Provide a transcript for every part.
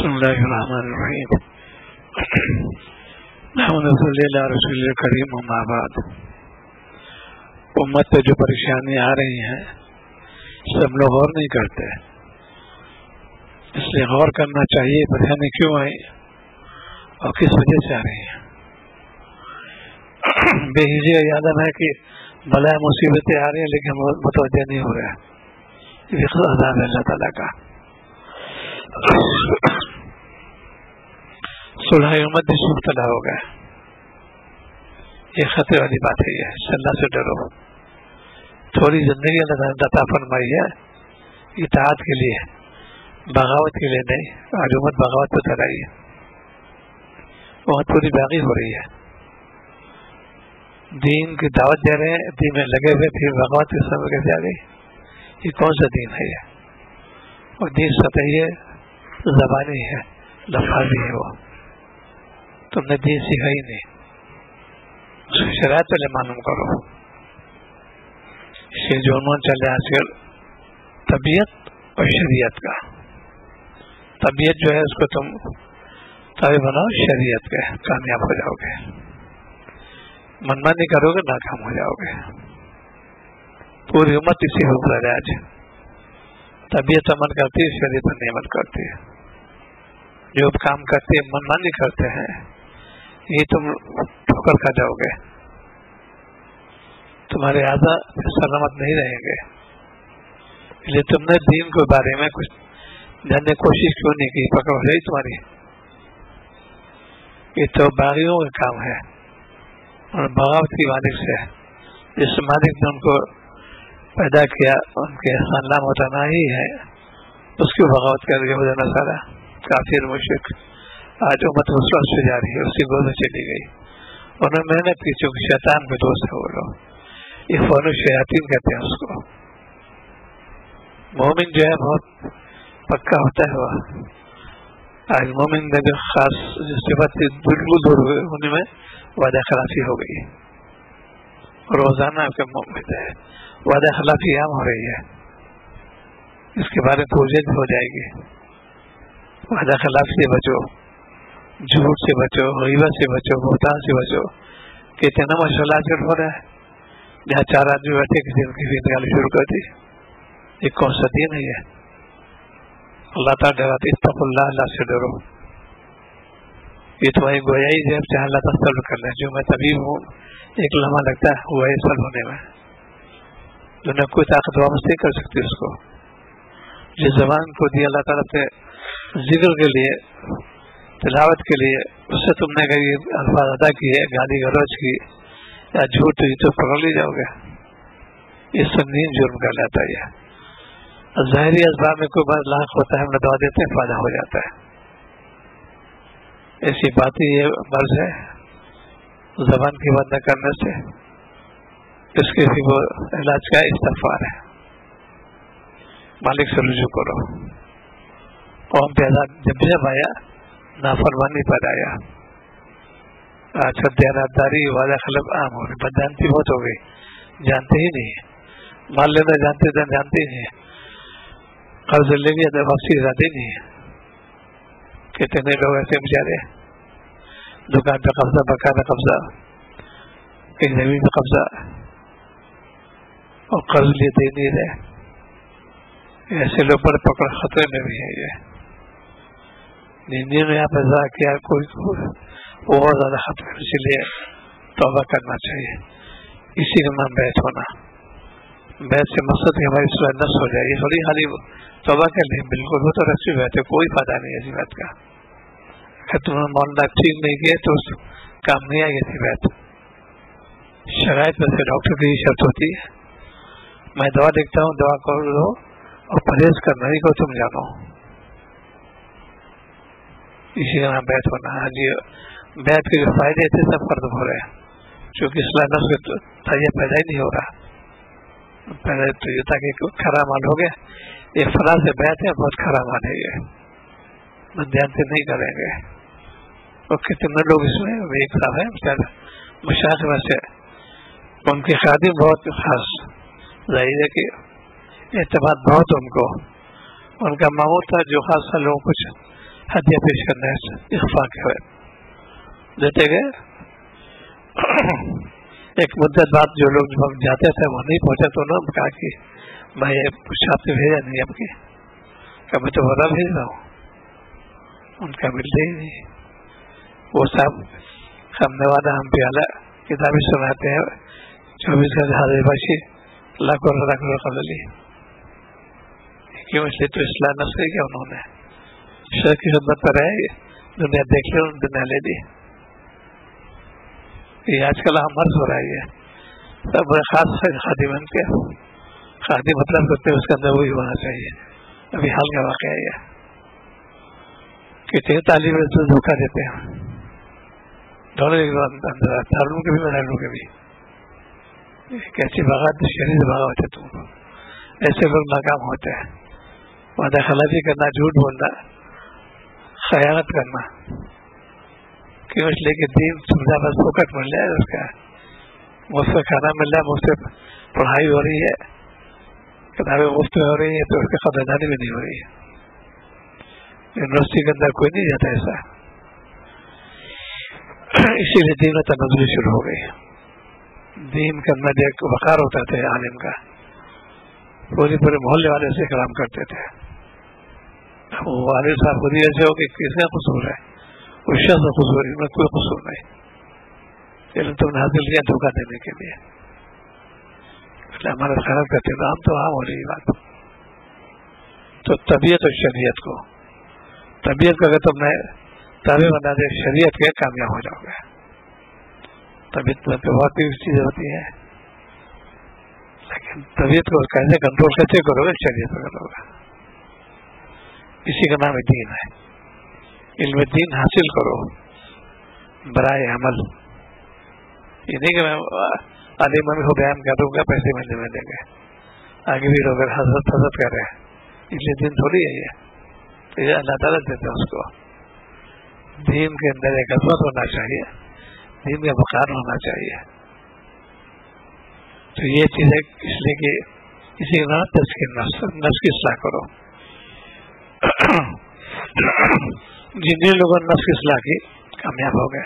بسم اللہ الرحمن الرحیم نحمد صلی اللہ رسول کریم اما بعد. امت پہ جو پریشانی آ رہی ہیں سب لوگ غور نہیں کرتے، اس لیے غور کرنا چاہیے پریشانی کیوں آئی اور کس وجہ سے آ رہی ہیں. بے ہجے یادم ہے کہ بلائے مصیبتیں آ رہی ہیں لیکن متوجہ نہیں ہو رہا ہے. یہ عذاب ہے اللہ تعالیٰ کا. صلح امت بھی مبتلا ہو گئے. یہ خطرے والی بات ہے. یہ اللہ سے ڈرو. تھوڑی زندگی اللہ تعالیٰ عطا فرمائی ہے اطاعت کے لیے، بغاوت کے لیے نہیں. آج امت بغاوت پہ چل رہی ہے، بہت پوری باغی ہو رہی ہے. دین کی دعوت دے رہے ہیں، دین میں لگے ہوئے پھر بغاوت کے سبب کیسے آ گئی؟ یہ کون سا دین ہے؟ یہ اور دین سطحی ہے، زبانی ہے، لفظی ہے. وہ تم نے دین سیکھا ہی نہیں. اس کی شرائط پہلے معلوم کرو. یہ جو عنوان چل رہا ہے آج کل طبیعت اور شریعت کا. طبیعت جو ہے اس کو تم تابع بناؤ شریعت کے، کامیاب ہو جاؤ گے. منمانی کرو گے ناکام ہو جاؤ گے. پوری امت اسی ہو گزر ہے آج. طبیعت عمل کرتی ہے، شریعت نہیں عمل کرتی ہے. جو کام کرتے ہیں منمانی کرتے ہیں، یہ تم ٹھوکر کھا جاؤ گے. تمہارے اعضاء سلامت نہیں رہیں گے. اس لیے تم نے دین کے بارے میں کچھ جاننے کی کوشش کیوں نہیں کی؟ پکڑ ہو جائے تمہاری. یہ تو باغیوں کا کام ہے اور بغاوت کی مالک سے. جس مالک نے ان کو پیدا کیا ان کے احسان لامحتنا ہی ہے، اس کی بغاوت کر کے وجہ سارا کافر مشرک آج امت مسلم سے جا رہی ہے، اس کی گود میں چلی گئی. انہوں نے محنت کی چونکہ شیطان کے دوست ہے وہ لوگ. یہ فون شیاطین کہتے ہیں اس کو. مومن جو ہے بہت پکا ہوتا ہے. وہ آج مومن میں جو خاص صفت بالکل دور ہونے میں وعدہ خلافی ہو گئی. روزانہ کے مومن ہے وعدہ خلافی عام ہو رہی ہے. اس کے بارے میں توجہ ہو جائے گی. وعدہ خلاف سے بچو، جھوٹ سے بچو، غیبت سے بچو، بہتان سے بچو. کتنا ماشاءاللہ آج کل ہو رہا ہے جہاں چار آدمی بیٹھے کسی کی نکالی شروع کر دی. یہ کون سا دین ہے؟ اللہ تعالیٰ ڈراتے اتقوا اللہ، اللہ سے ڈرو. یہ تمہاری گویائی جب چاہے اللہ تعالیٰ سلب کر لیں. جو میں طبیب ہوں ایک لمحہ لگتا ہے ہوا یہ سلب ہونے میں. دنیا کوئی طاقت واپس نہیں کر سکتی اس کو. جس زبان کو دی اللہ تعالیٰ سے ذکر کے لیے، تلاوت کے لیے، اس سے تم نے کئی الفاظ ادا کیے، گالی گلوچ کی یا جھوٹ تو پکڑ لی جاؤ گے. یہ سنگین جرم کر لیتا ہے. ظاہری اسباب میں کوئی بات لاحق ہوتا ہے، ہم نے دعا دیتے ہیں فائدہ ہو جاتا ہے. ایسی باتیں یہ مرض ہے زبان کی بات نہ کرنے سے. اس کے بھی وہ علاج کا استغفار ہے. مالک سے رجوع کرو. قوم پہ جب آیا نافرمانی پر آیا. دیانتداری وعدہ خلاف عام ہو گئی. بدجانتی بہت ہو گئی، جانتے ہی نہیں. مال لینا جانتے ہی نہیں. قرض لے لیا تو واپسی جاتے ہی نہیں. کتنے لوگ ایسے بیچارے دکان پہ قبضہ، مکان پہ قبضہ، ایک زمین پہ قبضہ اور قرض لیے دے نہیں رہے. ایسے لوگ پر پکڑ خطرے میں بھی ہے. یہ نیند میں آپ نے کیا کوئی اور زیادہ خطرے. اسی لیے توبہ کرنا چاہیے. اسی کا نام بیعت ہونا. بیعت سے مقصد کہ ہماری صلاح نفس ہو جائے. یہ تھوڑی خالی توبہ کر لیں بالکل وہ تو رسمی بیعت ہے، کوئی فائدہ نہیں ایسی بیعت کا. اگر تم نے معاملہ ٹھیک نہیں کیا تو اس کام نہیں آئے ایسی بیعت. شرائط میں سے ڈاکٹر کی شرط ہوتی ہے. میں دوا دیکھتا ہوں، دوا کرو اور پرہیز کرنا ہی کو تم جانو. اسی کا نام بیعت ہونا. جی بیعت کے جو فائدے تھے سب ختم ہو رہے ہیں کیونکہ اصلاح نفس کا تجزیہ پیدا ہی نہیں ہو رہا. پہلے تو یہ تھا کہ کھرا مال ہو گیا، یہ فلاں سے بیعت ہے بہت کھرا مال ہے، یہ دھیان سے نہیں کریں گے. اور کتنے لوگ اس میں ایک صاحب ہے مشاہد میں سے ان کی خادم بہت خاص، ظاہر ہے کہ اعتماد بہت ان کو. ان کا معمول تھا جو خاصا لوگوں کچھ ہدیہ پیش کرنا ہے اخفاء کے دیتے گئے. ایک مدت بعد جو لوگ جاتے تھے وہ نہیں پہنچا تو انہوں نے کہا کہ میں آپ سے بھیجا نہیں آپ کی کہ میں تو بڑا بھیج رہا ہوں. ان کا ملتے ہی نہیں. وہ صاحب ہم نے والا ہم پہ اعلیٰ کتابیں سناتے ہیں 24 کا حاضر باشی لاکھوں قبل لی. کیوں؟ اس لیے تو اصلاح نفس کیا انہوں نے شہر کی خدمت پر رہے دنیا دیکھ لی انہوں نے دنیا لے لی. یہ آج کل ہم مرض ہو رہا ہے. سب بڑے خاص خادم ان کے خادم مطلب کرتے اس کے اندر وہی ہونا چاہیے. ابھی حال کا واقعہ ہے کہ تعلیم سے دھوکہ دیتے ہیں دونوں کے بھی مداروں کے بھی. کیسی بغاوت شریف بغاوت ہے تم. ایسے لوگ ناکام ہوتے ہیں. وعدہ خلافی کرنا، جھوٹ بولنا، خیانت کرنا. کیوں؟ اس لیے کہ دین سمجھا بس فوکٹ مل جائے اس کا مفت سے کھانا مل رہا ہے، مفت سے پڑھائی ہو رہی ہے، کتابیں مفت میں ہو رہی ہے تو اس کی خبرداری بھی نہیں ہو رہی ہے. یونیورسٹی کے اندر کوئی نہیں جاتا ایسا. اسی لیے دین میں تنزلی شروع ہو گئی. دین کے اندر ایک وقار ہوتا تھا عالم کا. پورے محلے والے سے کلام کرتے تھے. وہ والد صاحب خود ہی ایسے ہو کہ کس کا قصور ہے؟ اس شخص کا قصور ہے، میں کوئی قصور نہیں. لیکن تم نے حاصل کیا دھوکہ دینے کے لیے. ہمارا خیال کرتے تو ہم تو عام ہو رہی بات. تو طبیعت اور شریعت کو اگر تم نے تابع بنا دے شریعت کے کامیاب ہو جاؤ گے. طبیعت میں تو بہت سی چیزیں ہوتی ہیں لیکن طبیعت کو کیسے کنٹرول کیسے کرو گے؟ شریعت پہ کرو گے. اسی کا نام دین ہے. علم دین حاصل کرو برائے عمل. یہ نہیں کہ میں عالم کو بیان کر دوں گا پیسے ملنے دیں گے آگے بھی لوگ حضرت کر رہے ہیں. اس لیے دین تھوڑی ہے یہ اللہ تعالیٰ دیتے ہیں اس کو. دین کے اندر ایک عظمت ہونا چاہیے، دین کا وقار ہونا چاہیے. تو یہ چیز ہے اس لیے کہ اسی کے نام نفس کی اصلاح کرو. جن لوگوں نے نفس کی اصلاح کی کامیاب ہو گئے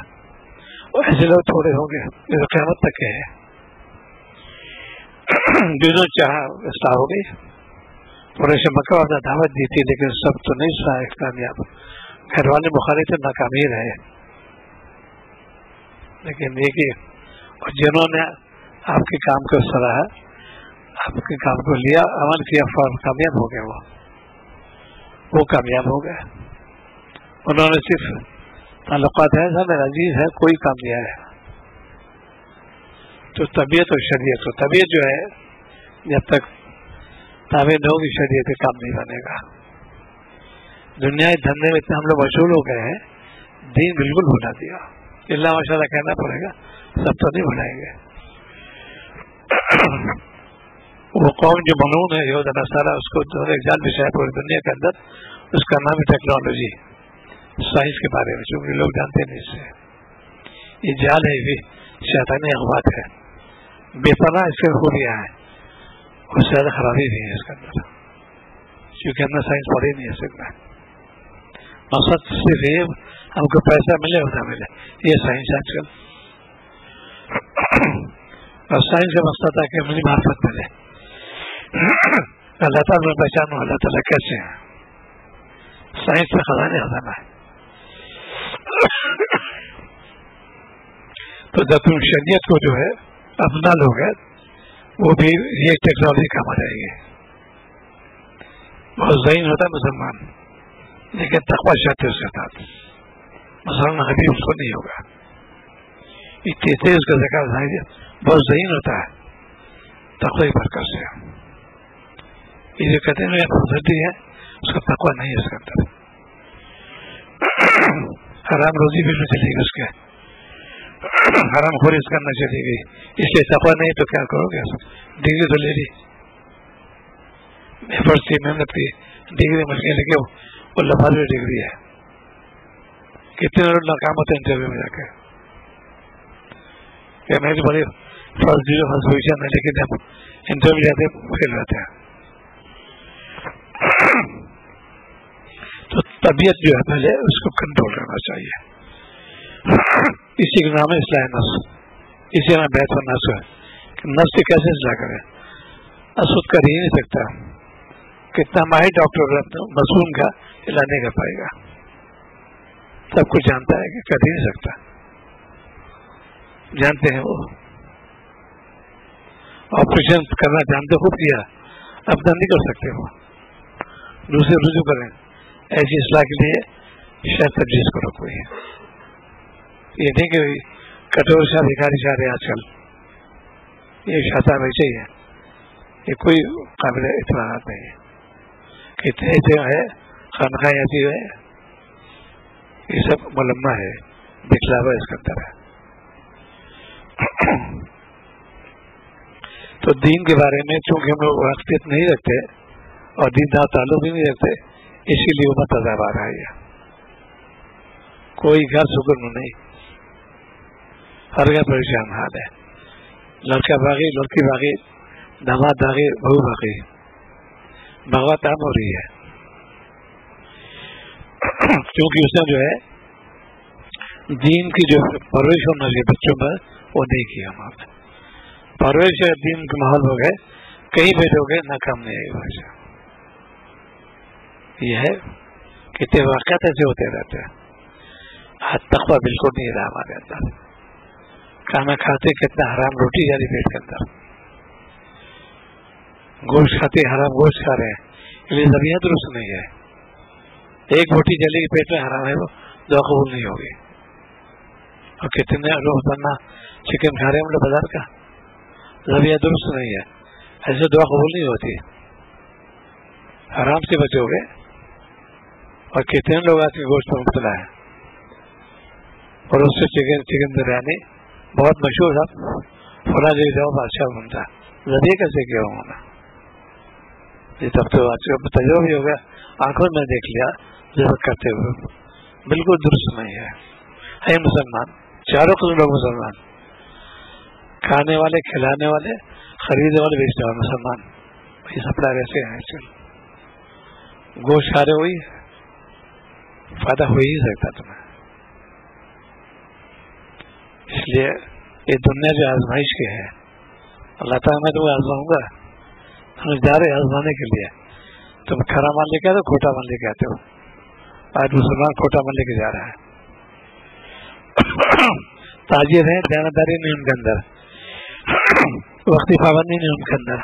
اور ایسے لوگ تھوڑے ہوں گے جو قیامت تک کے ہیں. جنہوں چاہا اصلاح ہو گئی. قریش مکہ نے دعوت دی تھی لیکن سب تو نہیں سنا کامیاب. گھر والے مخالف تھے، ناکامی رہے. لیکن یہ کہ جنہوں نے آپ کے کام کو سراہا، آپ کے کام کو لیا، عمل کیا، فوراً کامیاب ہو گئے. وہ کامیاب ہو گئے. انہوں نے صرف تعلقات ہے میرا عزیز ہے کوئی کام دیا ہے. تو طبیعت اور شریعت کو طبیعت جو ہے جب تک تابع نہ ہوگی شریعت کا کام نہیں بنے گا. دنیا کے دھندے میں اتنے ہم لوگ مشغول ہو گئے ہیں، دین بالکل بھلا دیا. اللہ ماشاء اللہ کہنا پڑے گا، سب تو نہیں بھلائیں گے. وہ قوم جو منون ہے یہود نصارہ، اس کو ایک جال بچھایا پوری دنیا کے اندر. اس کا نام ہے ٹیکنالوجی، سائنس کے بارے میں، چونکہ لوگ جانتے نہیں اس سے. یہ جال ہے، یہ شیطانی اغوات ہے. بے پناہ اس کے خوبیاں ہیں، اس سے زیادہ خرابی بھی ہے اس کے اندر، کیونکہ ہم نے سائنس پڑھی نہیں ہے. سکتا مقصد صرف یہ ہم کو پیسہ ملے ہوتا ملے، یہ سائنس آج کل. اور سائنس کا مقصد ہے کہ مجھے معرفت ملے. اللہ تعالیٰ میں پہچانوں اللہ تعالیٰ کیسے ہیں. سائنس میں خزانے خزانہ ہے. تو جب تم شریعت کو جو ہے اپنا لو گے، وہ بھی یہ ٹیکنالوجی کام آ جائے گی. بہت ذہین ہوتا ہے مسلمان لیکن تقوی شرط ہے اس کے ساتھ. مسلمان حبیب اس کو نہیں ہوگا. اتنے تیز اس کا ذکر بہت ذہین ہوتا ہے تقوی برکت سے. یہ جو کہتے ہیں خوبصورتی ہے اس کا تقوی نہیں ہے اس کے اندر. حرام روزی بھی نہ چلے گی، اس کے حرام خوری اس کا نہ چلے گی. اس لیے تقوی نہیں تو کیا کرو گے؟ ڈگری تو لے لی، ایفرٹ کی محنت کی ڈگری مل گئی، لیکن وہ لفاظی ڈگری ہے. کتنے لوگ ناکام ہوتے ہیں انٹرویو میں جا کے کہ میری بڑی فرسٹ پوزیشن ہے لیکن جب انٹرویو جاتے فیل ہوتے ہیں. تو طبیعت جو ہے پہلے اس کو کنٹرول کرنا چاہیے. اسی کا نام ہے اصلاح نفس. اسی میں بہتر نفس ہے کہ نفس سے کیسے اصلاح کرے. اسود کر ہی نہیں سکتا. کتنا ماہر ڈاکٹر مظلوم کا علاج نہیں کر پائے گا. سب کچھ جانتا ہے کہ کر ہی نہیں سکتا. جانتے ہیں وہ آپریشن کرنا جانتے خود کیا, اپنا نہیں کر سکتے. وہ دوسرے رجوع کریں. ایسی اصلاح کے لیے شاید تجویز کرو کوئی. یہ نہیں کہ کٹور شاہ بھکاری شاہ رہے آج کل. یہ شاہ صاحب ایسے ہی ہے. یہ کوئی قابل اطمینان نہیں ہے. کتنے جو ہے خانقاہیں ایسی ہے, یہ سب ملمہ ہے, دکھلاوا اس کے اندر ہے. تو دین کے بارے میں چونکہ ہم لوگ واقفیت نہیں رکھتے اور دین دار تعلق بھی نہیں رکھتے, اسی لیے امت عذاب آ رہا ہے. کوئی گھر سکون نہیں, ہر گھر پریشان حال ہے. لڑکا باغی, لڑکی باغی, داماد باغی, بہو باغی, بغاوت عام ہو رہی ہے. کیونکہ اس نے جو ہے دین کی جو پرورش ہونا چاہیے بچوں پر وہ نہیں کیا. ہم آپ پرورش دین کے ماحول ہو گئے, کہیں بیٹھے ہو گئے, ناکام نہیں آئی بھاشا. یہ ہے کتنے واقعات ایسے ہوتے رہتے ہیں. تقویٰ بالکل نہیں رہا ہمارے اندر. کھانا کھاتے کتنا حرام روٹی جا رہی پیٹ کے اندر, گوشت کھاتے حرام گوشت کھا رہے ہیں, اس لیے زبیاں درست نہیں ہے. ایک روٹی جلی کے پیٹ میں حرام ہے, وہ دعا قبول نہیں ہوگی. اور کتنے لوگ بننا چکن کھا رہے ہیں ہم لوگ بازار کا, زبیاں درست نہیں ہے, ایسے دعا قبول نہیں ہوتی. حرام سے بچو گے. اور کتنے لوگ آج کے گوشت میں مبتلا ہے, اور اس سے چکن بریانی بہت مشہور ہے, فلاں جگہ جاؤ بادشاہ بنتا. ذریعہ کیسے کیا ہونا, یہ تب تو آج کا تجربہ بھی ہو گیا, آنکھوں میں دیکھ لیا ضرورت کرتے ہوئے. بالکل درست نہیں ہے. ہے مسلمان, چاروں قسم لوگ مسلمان, کھانے والے, کھلانے والے, خریدنے والے, بیچنے والے مسلمان. یہ سپلائر ایسے ہیں. گوشت کھا رہے ہوئی فائدہ ہو ہی سکتا تمہیں. اس لیے یہ دنیا جو آزمائش کے ہے, اللہ تعالیٰ میں تمہیں آزماؤں گا. ہم جا رہے آزمانے کے لیے. تم کھرا مان لے کے آتے ہو, کھوٹا مان لے کے آتے ہو. آج مسلمان کھوٹا مان لے کے جا رہا ہے. تاجر ہیں, دیانتداری نہیں ان کے اندر, وقتی پابندی نہیں ان کے اندر.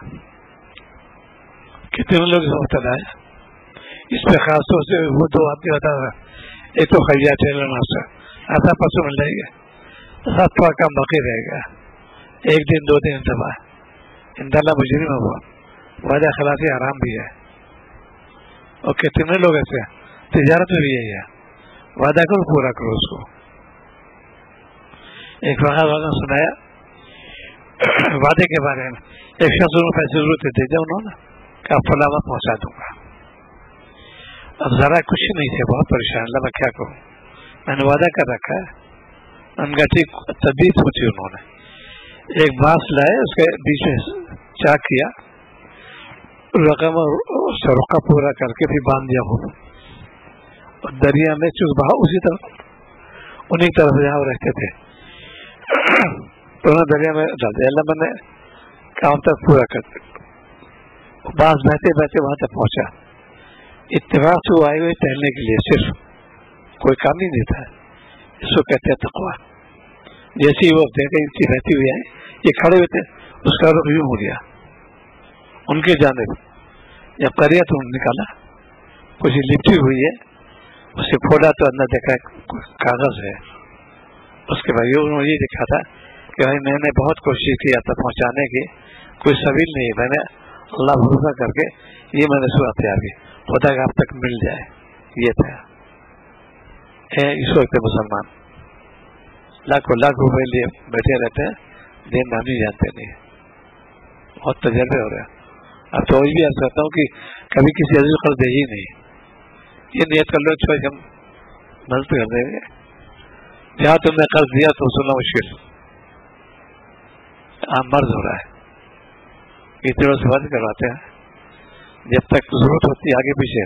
کتنے لوگ مبتلا ہے. اس پہ خاص طور سے وہ دو آدمی ہوتا ہے, ایک تو خریا ٹیلر ماسٹر آتا پرسوں مل جائے گا, سات پا کام باقی رہے گا, ایک دن دو دن انتباہ. انشاءاللہ مجرم ہوا, وعدہ خلافی حرام بھی ہے. اور کتنے لوگ ایسے ہیں, تجارت میں بھی یہی ہے, وعدہ کرو پورا کرو اس کو. ایک واقعہ سنایا وعدے کے بارے میں. ایک شخص میں پیسے ضرورت دے دیا انہوں نے, کہا فلاں وقت پہنچا دوں گا. اب ذرا کچھ نہیں تھے, بہت پریشان. اللہ میں کیا کروں, میں نے وعدہ کر رکھا ہے. ان کا ٹھیک تبدیل پوچھی انہوں نے. ایک بانس لائے, اس کے بیچ میں چاک کیا, رقم اس کا رقع پورا کر کے پھر باندھ دیا. وہ اور دریا میں چک بہا اسی طرف, انہیں طرف جہاں وہ رہتے تھے تو انہیں دریا میں ڈال دیا. اللہ میں نے کام تک پورا کر دیا. بانس بہتے بہتے وہاں تک پہنچا. اتفاق سے وہ آئے ہوئے ٹہلنے کے لیے, صرف کوئی کام نہیں دیتا ہے. اس کو کہتے ہیں تقویٰ. جیسے ہی وہ دیکھے ان کی رہتی ہوئی آئے, یہ کھڑے ہوئے تھے, اس کا رخ یوں ہو گیا ان کے جانب. جب کریا تو نکالا, کچھ لپٹی ہوئی ہے, اسے کھولا تو اندر دیکھا کاغذ ہے. اس کے بعد انہوں نے یہ دیکھا تھا کہ بھائی میں نے بہت کوشش کی تھا پہنچانے کی, کوئی سبیل نہیں ہے. میں نے اللہ بھروسہ کر کے یہ میں نے صورت تیار کی, خدا کہ آپ تک مل جائے. یہ تھا اس وقت مسلمان لاکھوں روپے لیے بیٹھے رہتے ہیں, دین دانی جانتے نہیں. بہت تجربے ہو رہے ہیں. اب تو بھی عرض کرتا ہوں کہ کبھی کسی عزیز قرض دے ہی نہیں. یہ نیت کر لو چھوڑ ہم مدد کر دیں گے. جہاں تم نے قرض دیا تو سننا مشکل, مرض ہو رہا ہے. اتنے سے بند کرواتے ہیں, جب تک ضرورت ہوتی ہے آگے پیچھے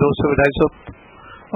200, 250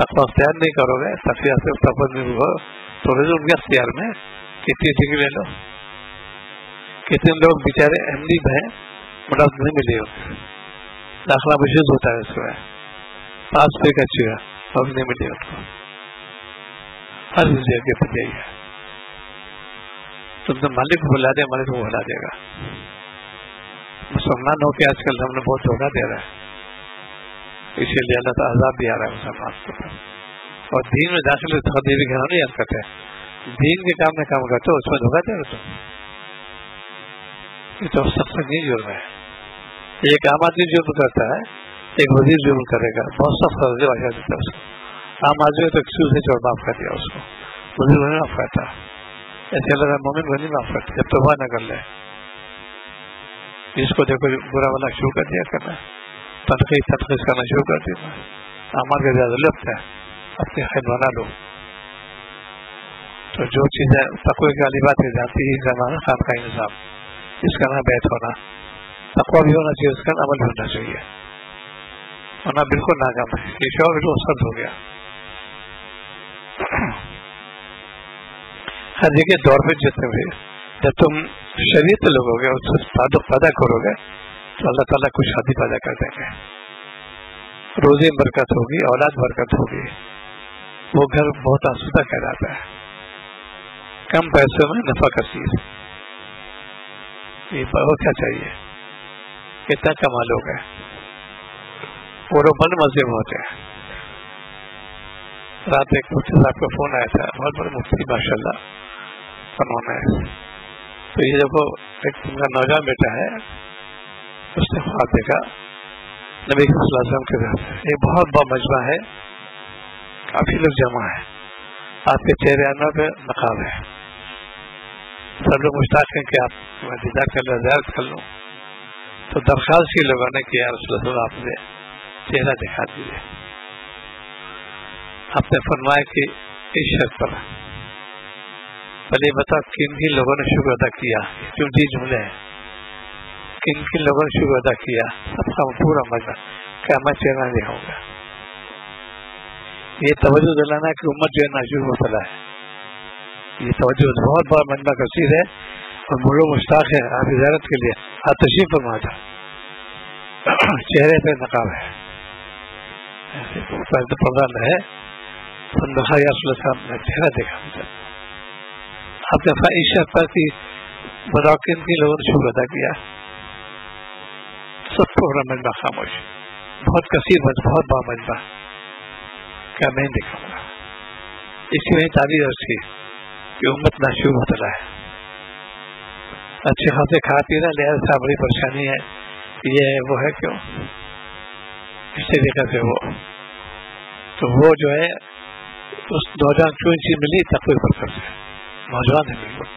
تقویٰ اختیار نہیں کرو گے، تقویٰ سے تقویٰ نہیں ہو تو رضو ان کے اختیار میں کتنی ڈگری لے لو. کتنے لوگ بیچارے احمدی ہیں ملازمت نہیں ملی ہوتی، داخلہ مشید ہوتا ہے اس میں، پاس پہ کا چیز اور نہیں ملی ان کو. ہر جگہ پہ یہی ہے، تم تو مالک کو بلا دے، مالک کو بلا دے گا. مسلمان ہو کے آج کل ہم نے بہت دھوکہ دے رہا ہے، اسی لیے اللہ تعالیٰ عذاب بھی آ رہا ہے مسلمان کو. اور دین میں داخل تقدیری گھروں نہیں کرتے، دین کے کام میں کام کرتے ہو، اس میں دھوکہ دے رہے تم. یہ تو سب سے نہیں جرم ہے. ایک عام آدمی جرم کرتا ہے، ایک وزیر جرم کرے گا، بہت سخت دیتا ہے اس کو. عام آدمی تو ایکسکیوز سے چھوڑ معاف کر دیا اس کو، وزیر نہیں معاف کرتا. ایسے اللہ مومن کو نہیں معاف کرتے جب توبہ نہ کر لے. جس کو دیکھو برا والا شروع کر دیا کرنا، تنقید کرنا شروع کر دیا. اعمال کا زیادہ لفظ ہے، اپنی خیر بنا لو. تو جو چیزیں تقوی کی والی باتیں جانتی ہی زمانہ خان کا نظام، اس کا نام بیت ہونا، تقوی بھی ہونا چاہیے، اس کا عمل بھی ہونا چاہیے، ورنہ بالکل ناکام ہے. یہ شعور بالکل سرد ہو گیا. ہر جگہ دور میں جتنے ہوئے، جب تم شریعت لوگو گے اور تعلق پیدا کرو گے تو اللہ تعالیٰ کچھ شادی پیدا کر دیں گے. روزی برکت ہوگی، اولاد برکت ہوگی، وہ گھر بہت آسودہ کہلاتا ہے. کم پیسوں میں نفع کا چیز، یہ بہت کیا چاہیے، کتنا کما لوگ ہیں، وہ لوگ من مزے میں ہوتے ہیں. رات ایک مفتی صاحب کا فون آیا تھا، بہت بڑے مفتی ماشاء اللہ، انہوں نے تو یہ دیکھو ایک تم کا نوجوان بیٹا ہے، اس نے خواب دیکھا نبی صلی اللہ علیہ وسلم کے ساتھ ایک بہت بڑا مجمع ہے، کافی لوگ جمع ہیں، آپ کے چہرے آنا پہ نقاب ہے، سب لوگ مشتاق ہیں کہ آپ دیدار کر لیں، زیارت کر لوں. تو درخواست کی لوگوں نے کہ یا رسول اللہ آپ نے چہرہ دکھا دیجیے. آپ نے فرمایا کہ اس شرط پر پہلے بتاؤ کن کن لوگوں نے شکر ادا کیا، کیونکہ جملے ہیں کن کن لوگوں نے شکر ادا کیا، سب کا پورا مزہ کہ میں چہرہ دکھاؤں گا. یہ توجہ دلانا کہ امت جو ہے ناشکر مبتلا ہے، یہ توجہ بہت بڑا مجمع کثیر ہے اور ملو مشتاق ہے آپ زیارت کے لیے. آپ تشریف فرما تھا، چہرے پہ نقاب ہے، پردہ ہے، سندخا یا رسول اللہ صاحب نے چہرہ دیکھا. آپ نے عائشہ پر کی بتاؤ کن کی لوگوں نے شکر ادا کیا، سب پورا مجمع خاموش، بہت کثیر مجمع، بہت بڑا مجمع، کیا میں دکھاؤں گا. اسی وجہ تعبیر اس کی کہ امت ناشکر مبتلا ہے، اچھے خاصے کھا پی رہا، لہٰذا بڑی پریشانی ہے، یہ ہے وہ ہے، کیوں اس طریقے سے تو وہ جو ہے اس نوجوان کیوں چیز ملی تقوی پر کر سے نوجوان ہے بالکل.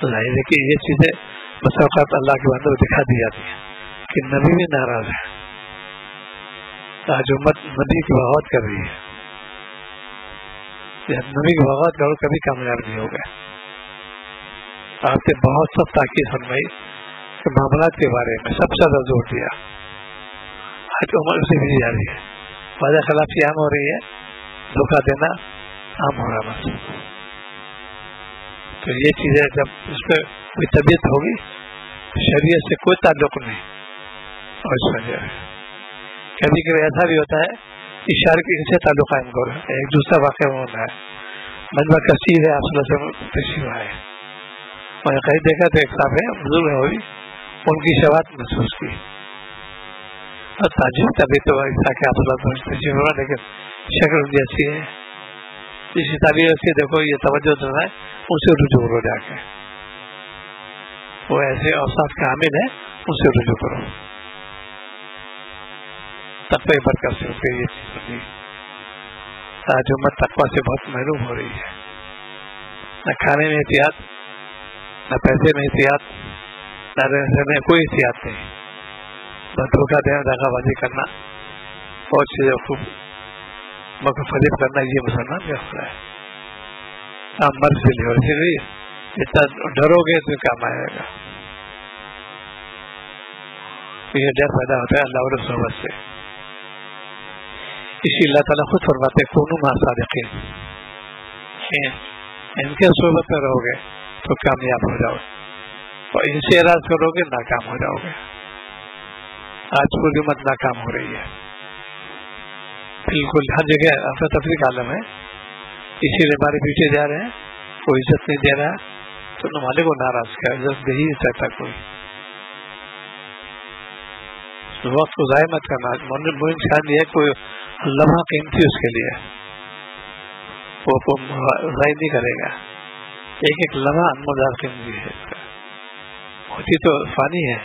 ظاہر ہے کہ یہ چیزیں بس اوقات اللہ کے بندوں کو دکھا دی جاتی ہیں کہ نبی بھی ناراض ہے. آج امت نبی کی بغاوت کر رہی ہے، نبی کی بغاوت کرو کبھی کامیاب نہیں ہوگا. آپ نے بہت سب تاکید فرمائی کہ معاملات کے بارے میں سب سے زیادہ زور دیا. آج عمر سے بھی جا رہی ہے، وعدہ خلافی عام ہو رہی ہے، دھوکہ دینا عام ہو رہا ہے. تو یہ چیزیں جب اس پہ کوئی طبیعت ہوگی، شریعت سے کوئی تعلق نہیں، اور اس وجہ کبھی کبھی ایسا بھی ہوتا ہے اشارے کے ان سے تعلق قائم کرو. ایک دوسرا واقعہ ہونا ہے، مجمع کثیر ہے، آپ صلی اللہ علیہ وسلم تشریف آئے، میں کہیں دیکھا تو ایک صاحب ہے بزرگ ہے، ہوئی ان کی شباہت محسوس کی اور تعجب تبھی تو ایسا کہ آپ صلی اللہ علیہ وسلم تشریف ہوا، لیکن شکل جیسی ہے. اسی تعبیر سے دیکھو یہ توجہ دینا ہے، ان سے رجوع کرو، جا کے وہ ایسے اوصاف کے حامل ہیں، ان سے رجوع کرو. تقوی برکت سے ہوتی ہے یہ چیز ہوتی ہے. آج امت تقوی سے بہت محروم ہو رہی ہے، نہ کھانے میں احتیاط، نہ پیسے میں احتیاط، نہ رہنے میں کوئی احتیاط نہیں، بس دھوکہ دینا، دغا بازی کرنا، بہت چیزیں خوب مگر فریب کرنا، یہ مسلمان کا خدا ہے. آپ مرض سے لے اور جتنا ڈرو گے تو کام آئے گا. یہ ڈر پیدا ہوتا ہے اللہ اور صحبت سے. اسی اللہ تعالیٰ خود فرماتے کونوا مع الصادقین، ان کے صحبت میں رہو گے تو کامیاب ہو جاؤ، اور ان سے اعراض کرو گے ناکام ہو جاؤ گے۔ آج پوری امت ناکام ہو رہی ہے، بالکل ہر جگہ افراتفری کا عالم ہے، اسی لیے ہمارے پیچھے جا رہے ہیں، کوئی عزت نہیں دے رہا تو ہمارے کو ناراض کیا، عزت دے ہی نہیں سکتا کوئی۔ وقت کو ضائع مت کرنا، وہ انسان یہ کوئی لمحہ قیمتی اس کے لیے، وہ ضائع نہیں کرے گا، ایک ایک لمحہ انمول قیمتی ہے، ہوتی تو فانی ہے،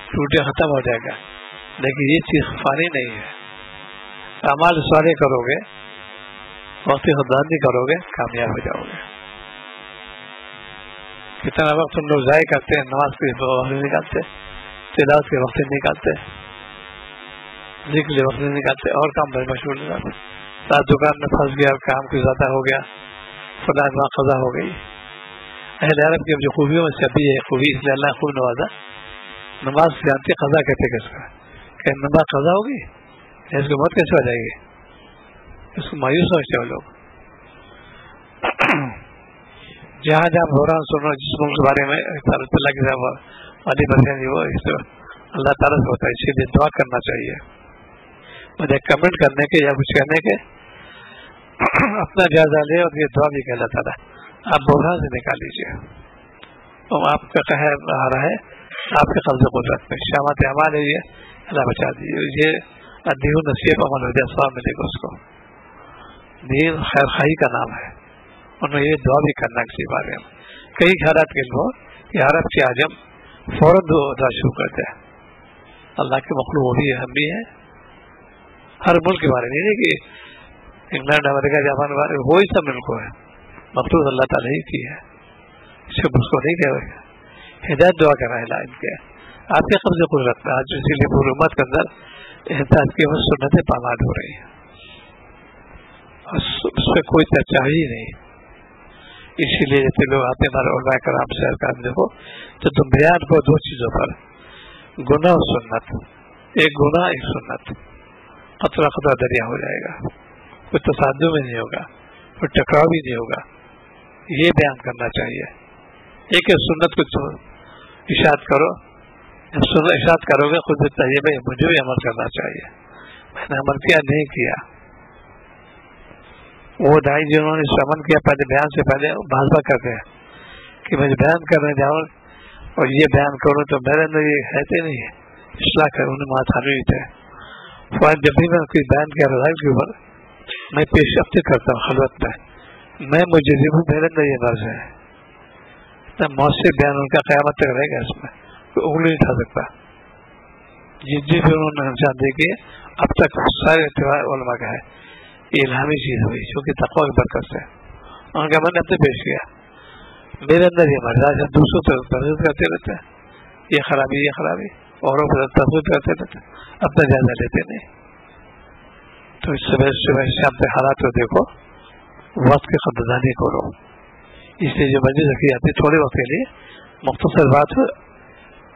ٹوٹے ختم ہو جائے گا، لیکن یہ چیز فانی نہیں ہے۔ اعمال صالح کرو گے، وقت خدمت نہیں کرو گے، کامیاب ہو جاؤ گے۔ کتنا وقت ہم لوگ ضائع کرتے ہیں، نماز کے وقت نہیں نکالتے، تلاوت کے وقت نہیں نکالتے، ذکر کے وقت نہیں نکالتے، اور کام بڑے مشہور نہیں کرتے، رات دکان میں پھنس گیا، کام کو زیادہ ہو گیا، فلاں قضا ہو گئی۔ اہل عرب کی جو خوبیوں میں سے ابھی ہے خوبی، اس لیے اللہ خوب نوازا، نماز جانتے قضا کہتے کس کا، کہ نماز قضا ہوگی، اس کی موت کیسے ہو جائے گی، اس کو مایوس سمجھتے ہیں لوگ۔ جہاں جہاں بحران سنو، جس ملک کے بارے میں اللہ کی والی برکت وہ اس اللہ تعالیٰ سے ہوتا ہے، اسی لیے دعا کرنا چاہیے، مجھے کمنٹ کرنے کے یا کچھ کہنے کے اپنا جائزہ لے، اور یہ دعا بھی کہ اللہ تعالیٰ آپ بحران سے نکال لیجیے، اور آپ کا قہر آ رہا ہے، آپ کے قبضے قدرت میں شامت اعمال ہے، یہ اللہ بچا دیجیے، یہ ادیو نصیب عمل ہو جائے، ثواب ملے گا اس کو۔ دین خیر خواہی کا نام ہے، ان میں یہ دعا بھی کرنا کسی بارے میں۔ کئی خیالات کے لوگ کہ عرب کے عجم فوراً دعا شروع کرتے ہیں، اللہ کے مخلوق وہ بھی ہے، ہم بھی ہیں، ہر ملک کے بارے میں نہیں کہ انگلینڈ امریکہ جاپان کے بارے میں، وہی سب ملک ہے، مخلوق اللہ تعالیٰ ہی کی ہے، صرف اس کو نہیں کہے گا، ہدایت دعا کرنا ہے ان کے، آپ کے قبضے قدرت میں آج، اسی لیے پوری امت کے اندر احتیاط کی سنتیں پامال ہو رہی ہیں، اس پہ کوئی چرچا ہی نہیں۔ اسی لیے جتنے لوگ آتے ہیں ہمارے علماء کرام سے دیکھو تو تم بیان کو دو چیزوں پر، گناہ اور سنت، ایک گناہ ایک سنت، قطرہ قطرہ دریا ہو جائے گا، کوئی تصادم میں نہیں ہوگا، کوئی ٹکراؤ بھی نہیں ہوگا، یہ بیان کرنا چاہیے۔ ایک سنت کو اشاعت کرو، جب سنت اشاعت کرو گے خود چاہیے بھائی مجھے بھی عمل کرنا چاہیے، میں نے عمل کیا نہیں کیا۔ وہ دائی جنہوں نے اس عمل کیا پہلے بیان سے پہلے بھاسبہ کرتے ہیں کہ میں بیان کرنے جاؤں اور یہ بیان کروں تو میرے اندر یہ کہتے نہیں ہے، اصلاح کروں انہیں ماتھانی تھے، جب بھی میں کوئی بیان کیا رضا کے اوپر میں پیش رفت کرتا ہوں خلوت میں مجھے میرے اندر یہ مرض ہے، اتنا مؤثر بیان ان کا قیامت تک رہے گا، اس میں کوئی انگلی نہیں اٹھا سکتا۔ جس بھی انہوں نے انجام دے کے اب تک سارے اتباع علماء کا ہے، یہ الہامی چیز ہوئی کیونکہ تقویٰ کی برکت سے ان کا میں نے اپنے پیش کیا، میرے اندر یہ مرض ہے، دوسروں کو ترغیب کرتے رہتے ہیں، یہ خرابی یہ خرابی، اوروں کو ترغیب کرتے رہتے، اپنا جائزہ لیتے نہیں۔ تو اس صبح شام سے حالات کو دیکھو، وقت کی قدردانی کرو، اس لیے جو مجلس رکھی جاتی ہے تھوڑے وقت کے لیے، مختصر بات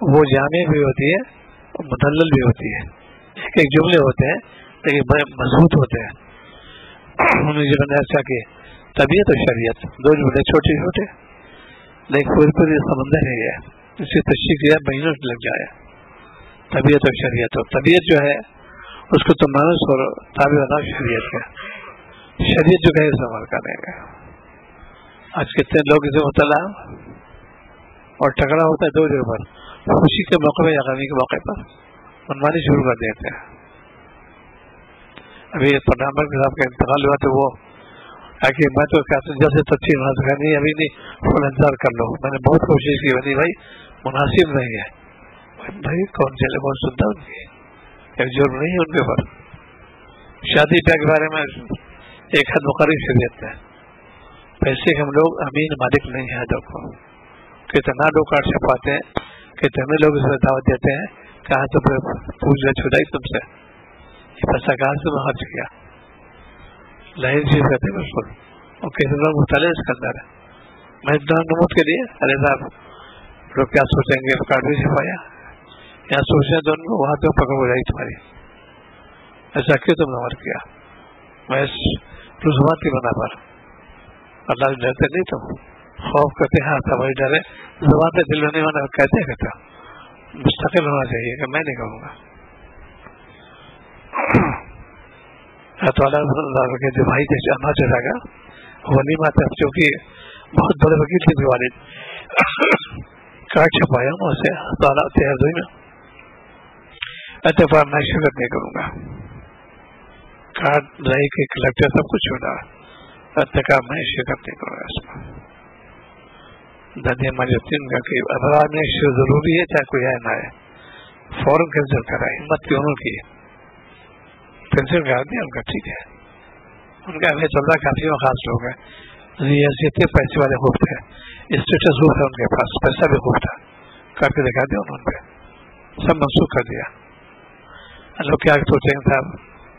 وہ جامع بھی ہوتی ہے اور مدلل بھی ہوتی ہے، ایک ایک جملے ہوتے ہیں لیکن بڑے مضبوط ہوتے ہیں۔ انہیں جو نے ایسا کہ طبیعت اور شریعت دو جملے چھوٹے چھوٹے لیکن پوری سمندر ہے، یہ اس کی تشریح کیا مہینوں سے لگ جائے، طبیعت اور شریعت، اور طبیعت جو ہے اس کو تم مانوس کرو تابع بناؤ شریعت کا، شریعت جو کہ اس عمل کرنے کا۔ آج کتنے لوگ اسے مطلع اور ٹکرا ہوتا ہے دو جگہ پر، خوشی کے موقع میں یا غمی کے موقع پر منمانی شروع کر دیتے ہیں۔ ابھی پیغمبر کے صاحب کا انتقال ہوا تو وہ کہ میں تو جیسے تفصیل مناسب نہیں، ابھی نہیں، تھوڑا انتظار کر لو، میں نے بہت کوشش کی، نہیں بھائی مناسب نہیں ہے، بھائی کون چلے بہت سنتا ان کی، ایک جرم نہیں ہے ان کے اوپر۔ شادی بیاہ کے بارے میں ایک حد مقرر شریعت ہے، پیسے کے ہم لوگ امین مالک نہیں ہیں، دیکھو کتنا لوگ کاٹ چھپاتے ہیں، کتنے لوگ اس میں دعوت دیتے ہیں، کہاں تو پوچھ گئے چھڑائی تم سے، یہ پیسہ کہاں سے خرچ کیا، لاہر چیز کرتے ہیں بالکل، اور کتنے لوگ مطالعے اس کے اندر ہے۔ میں نمود کے لیے ارے صاحب لوگ کیا سوچیں گے، کارڈ بھی چھپایا، یہاں سوچنے تو ان کو وہاں تو پکڑ ہو جائے تمہاری، ایسا کیوں تم نے عمل کیا، میں رضوانتی بنا پر اللہ ڈرتے نہیں تو خوف کرتے ہاں سمجھ ڈرے زبان سے دل میں نہیں ہونا کہتے کہتا مستقل ہونا چاہیے کہ میں نہیں کہوں گا. کے جو بھائی تھے اما چلا گا ولیمہ تھا چونکہ بہت بڑے وکیل تھے والد کارڈ چھپایا ہوں اسے تہذیب میں اتفاق میں شرکت نہیں کروں گا. کارڈ رہی کہ کلیکٹر سب کچھ چھوڑا اتفاق میں شرکت نہیں کروں گا. اس میں دادی ہماری یقین کا کہ ابرار میں ضروری ہے چاہے کوئی آئے نہ آئے فوراً کینسل کرا ہمت کی انہوں کی کینسل کر دیا ان کا ٹھیک ہے. ان کا ہمیں چل رہا کافی خاص لوگ ہیں ریاست پیسے والے خوب تھے اسٹیٹس خوب تھا ان کے پاس پیسہ بھی خوب تھا کر کے دکھا دیا انہوں نے سب منسوخ کر دیا. لوگ کیا سوچیں گے صاحب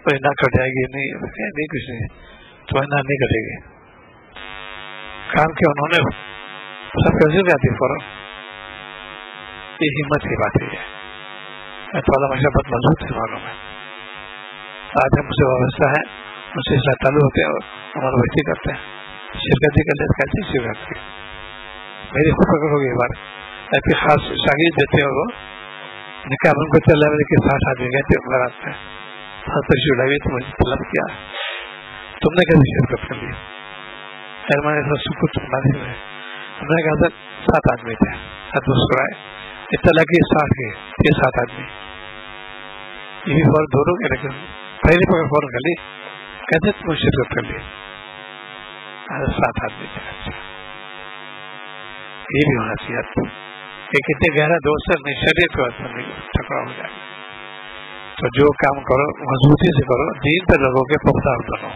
کوئی نہ کر جائے گی نہیں کچھ نہیں تو نہ نہیں کرے گی کام کیا انہوں نے سب کیسے جاتی فوراً. یہ ہمت کی بات ہے تو مشابت مضبوط ہے معلوم ہے. آج ہم سے وابستہ ہیں ان سے تعلق ہوتے ہیں اور ہمارا ویسے کرتے ہیں شرکت ہی کر لیتے کیسے شرکت کی میری خود پکڑ ہوگی بار ایسی خاص شاگرد دیتے ہیں وہ نکاح ان کو چل رہا کے 60 آدمی گئے تھے بارات میں تشریف لائی تو مجھے طلب کیا تم نے کیسے شرکت کر لی ہمارے سکوت میں ہم نے کہا تھا 7 آدمی تھے ساتھ مسکرائے اطلاع کی 60 کے 7 آدمی یہ بھی فوراً دونوں کے لیکن پہلے پکڑ فوراً کر لی کہتے تم شرکت کر لی 7 آدمی تھے. یہ بھی ہونا چاہیے کہ کتنے گہرا دوست ہے نہیں شریعت کو ٹکرا ہو جائے. تو جو کام کرو مضبوطی سے کرو دین پہ لوگوں کے پختہ بنو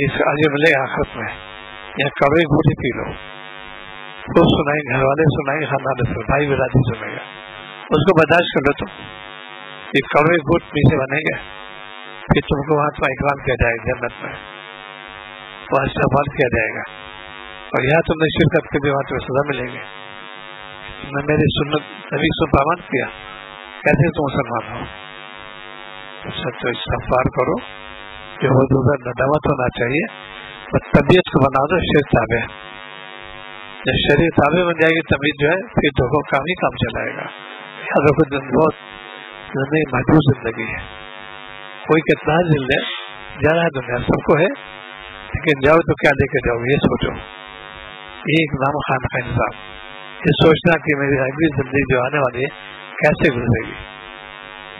اس آج ملے آخرت میں یا کڑوئی گولی پی لو خوب سنائیں گھر والے سنائیں گے خاندان سے بھائی برادری سنے گا اس کو برداشت کر لو. تم یہ کڑوئی گھوٹ پیچھے بنے گا پھر تم کو وہاں تمہیں اکرام کیا جائے گا جنت میں وہاں استقبال کیا جائے گا اور یہاں تم نے شرکت کے بھی وہاں تمہیں سزا ملے گی. تم نے میری سنت نبی سے پابند کیا کیسے تم مسلمان ہو سب تو استغفار کرو جو حدود ندامت ہونا چاہیے اور طبیعت کو بنا دو شریعت تابع جب شریعت تابع بن جائے گی طبیعت جو ہے پھر دو کام ہی کام چلائے گا. یاد رکھو بہت زندگی محدود زندگی ہے کوئی کتنا دل ہے جانا ہے دنیا سب کو ہے لیکن جاؤ تو کیا لے کے جاؤ یہ سوچو یہ ایک نام خان کا نظام یہ سوچنا کہ میری اگلی زندگی جو آنے والی ہے کیسے گزرے گی.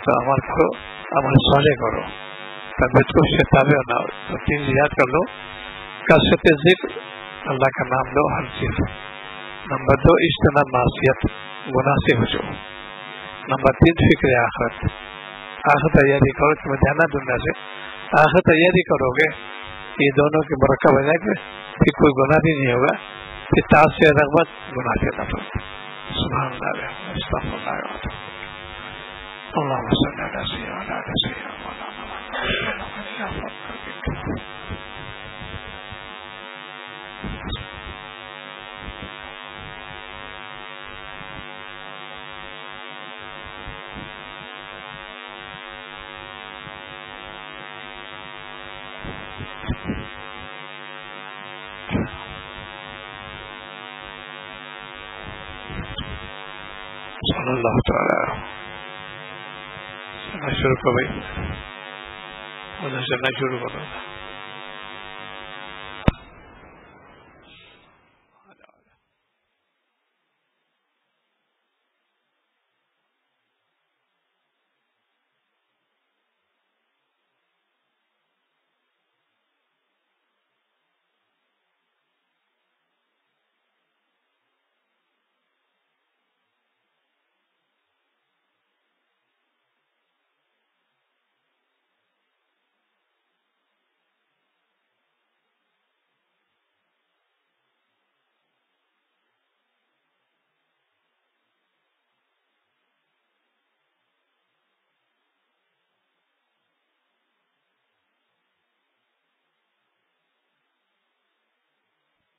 تو عمل کرو عمل صالح کرو طبیعت کو شیطان ہونا تو 3 یاد کر لو کثرت ذکر اللہ کا نام لو ہر چیز. نمبر 2 اجتناب معصیت گناہ سے بچو. نمبر 3 فکر آخرت تیاری کرو کہ میں جانا دنیا سے آخرت تیاری کرو گے یہ دونوں کے مرکب ہو جائے گے پھر کوئی گناہ بھی نہیں ہوگا پھر تاج سے رغبت گناہ سے نفرت. سبحان اللہ استغفر اللہ اللهم صل على سيدنا مولانا صلی اللہ تعالی شروع کرو بھائی شروع کرو